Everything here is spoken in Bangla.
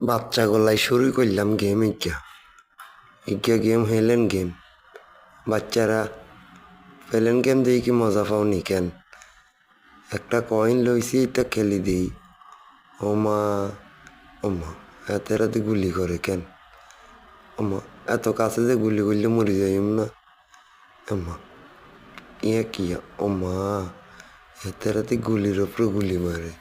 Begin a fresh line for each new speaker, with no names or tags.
বাচ্চা গলায় শুরু করলাম গেম ইজ্ঞা গেম হেলেন গেম বাচ্চারা ফেলেন গেম দিই কি মজা পাওনি কেন একটা কয়েন লইছি এটা খেলি দিই ওমা ওমা এত রাতে গুলি করে কেন ওমা এত কাছে যে গুলি করলে মরে যাইম না ওমা ইয়া কি ওমা এত রাতে গুলির ওপরে গুলি মারে